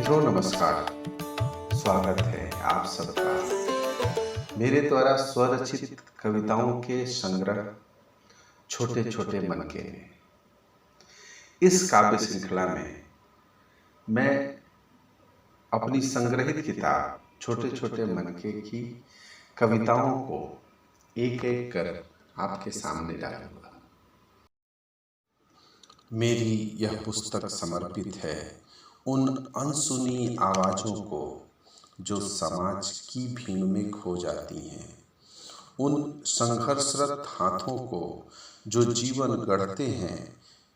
मित्रों नमस्कार। स्वागत है आप सबका मेरे द्वारा स्वरचित कविताओं के संग्रह छोटे छोटे मनके में। इस काव्य श्रृंखला में मैं अपनी संग्रहित किताब छोटे छोटे मनके की कविताओं को एक एक कर आपके सामने डालूंगा। मेरी यह पुस्तक समर्पित है उन अनसुनी आवाज़ों को जो समाज की भीड़ में खो जाती हैं, उन संघर्षरत हाथों को जो जीवन गढ़ते हैं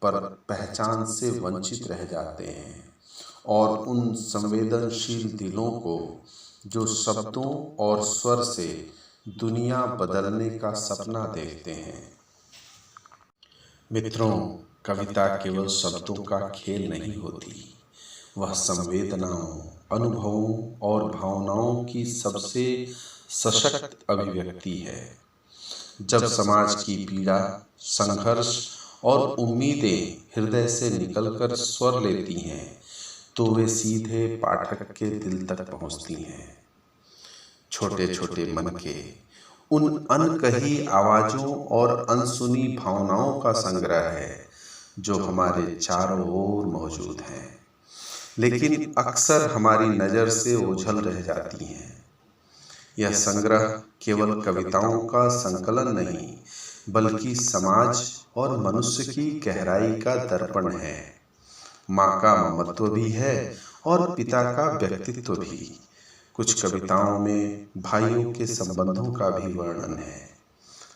पर पहचान से वंचित रह जाते हैं, और उन संवेदनशील दिलों को जो शब्दों और स्वर से दुनिया बदलने का सपना देखते हैं। मित्रों, कविता केवल शब्दों का खेल नहीं होती, वह संवेदनाओं, अनुभवों और भावनाओं की सबसे सशक्त अभिव्यक्ति है। जब समाज की पीड़ा, संघर्ष और उम्मीदें हृदय से निकलकर स्वर लेती हैं, तो वे सीधे पाठक के दिल तक पहुंचती हैं। छोटे छोटे मनके उन अनकही आवाज़ों और अनसुनी भावनाओं का संग्रह है जो हमारे चारों ओर मौजूद हैं, लेकिन अक्सर हमारी नज़र से ओझल रह जाती हैं। यह संग्रह केवल कविताओं का संकलन नहीं, बल्कि समाज और मनुष्य की गहराई का दर्पण है। माँ का ममत्व भी है और पिता का व्यक्तित्व भी। कुछ कविताओं में भाइयों के संबंधों का भी वर्णन है।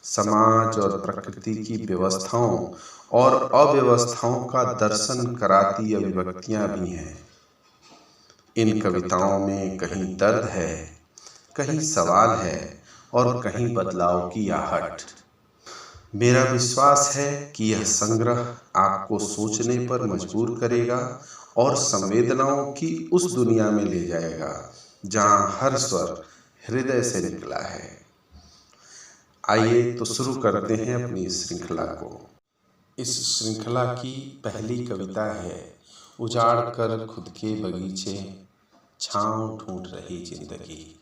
समाज और प्रकृति की व्यवस्थाओं और अव्यवस्थाओं का दर्शन कराती अभिव्यक्तियां भी हैं। इन कविताओं में कहीं दर्द है, कहीं सवाल है और कहीं बदलाव की आहट। मेरा विश्वास है कि यह संग्रह आपको सोचने पर मजबूर करेगा और संवेदनाओं की उस दुनिया में ले जाएगा जहां हर स्वर हृदय से निकला है। आइए तो शुरू करते हैं अपनी इस श्रृंखला को। इस श्रृंखला की पहली कविता है उजाड़ कर खुद के बगीचे, छांव ढूंढ रही जिंदगी।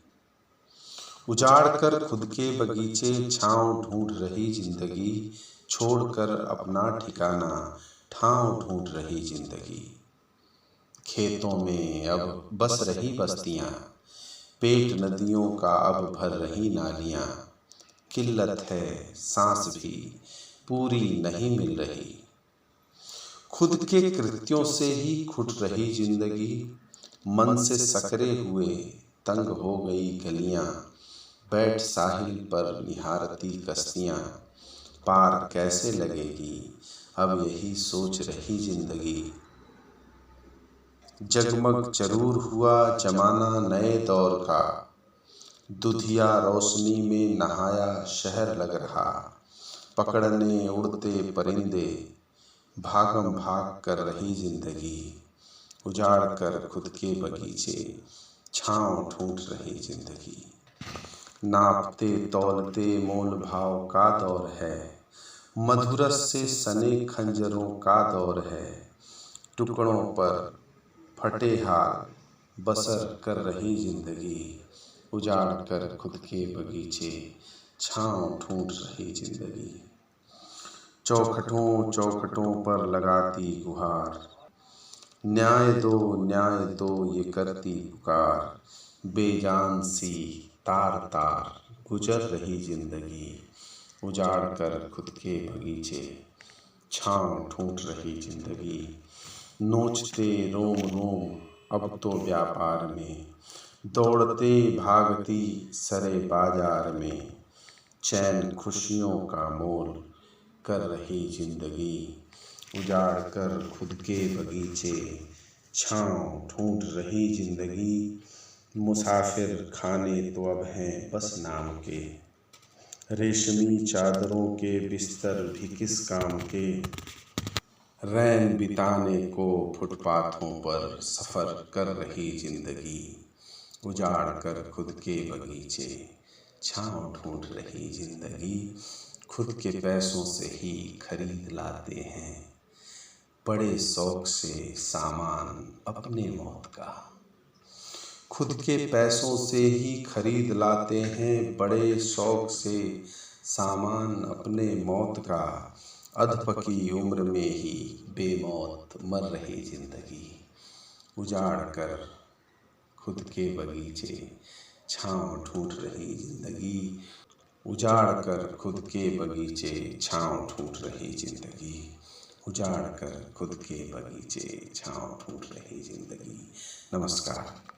उजाड़ कर खुद के बगीचे, छांव ढूंढ रही जिंदगी, छोड़कर अपना ठिकाना, ठांव ढूंढ रही जिंदगी। खेतों में अब बस रही बस्तियां, पेट नदियों का अब भर रही नालियां। किल्लत है सांस भी पूरी नहीं मिल रही। खुद के कृत्यों से ही खुट रही जिंदगी, मन से सकरे हुए तंग हो गई गलियां। बैठ साहिल पर निहारती कश्तियां, पार कैसे लगेगी अब यही सोच रही जिंदगी। जगमग जरूर हुआ जमाना नए दौर का, दुधिया रोशनी में नहाया शहर लग रहा। पकड़ने उड़ते परिंदे, भागम भाग कर रही जिंदगी। उजाड़ कर खुद के बगीचे, छांव ढूंढ रही जिंदगी। नापते तौलते मोल भाव का दौर है, मधुरस से सने खंजरों का दौर है। टुकड़ों पर फटे हाल बसर कर रही जिंदगी। उजाड़ कर खुद के बगीचे, छांव ढूंढ रही जिंदगी। चौखटों चौखटों पर लगाती गुहार, न्याय दो ये करती पुकार। बेजान सी तार तार गुजर रही जिंदगी। उजाड़ कर खुद के बगीचे, छांव ढूंढ रही जिंदगी। नोचते रोम रोम अब तो व्यापार में, दौड़ते भागती सरे बाजार में। चैन खुशियों का मोल कर रही जिंदगी। उजाड़ कर खुद के बगीचे, छांव ढूंढ रही जिंदगी। मुसाफिर खाने तो अब हैं बस नाम के, रेशमी चादरों के बिस्तर भी किस काम के। रैन बिताने को फुटपाथों पर सफ़र कर रही जिंदगी। उजाड़ कर खुद के बगीचे, छांव ढूंढ रही जिंदगी। खुद के पैसों से ही खरीद लाते हैं बड़े शौक से सामान अपने मौत का। खुद के पैसों से ही खरीद लाते हैं बड़े शौक से सामान अपने मौत का। अधपकी उम्र में ही बेमौत मर रही जिंदगी। उजाड़ कर खुद के बगीचे छाँव ढूंढ रही जिंदगी। उजाड़ कर खुद के बगीचे छाँव ढूंढ रही जिंदगी। उजाड़ कर खुद के बगीचे छाँव ढूंढ रही जिंदगी। नमस्कार।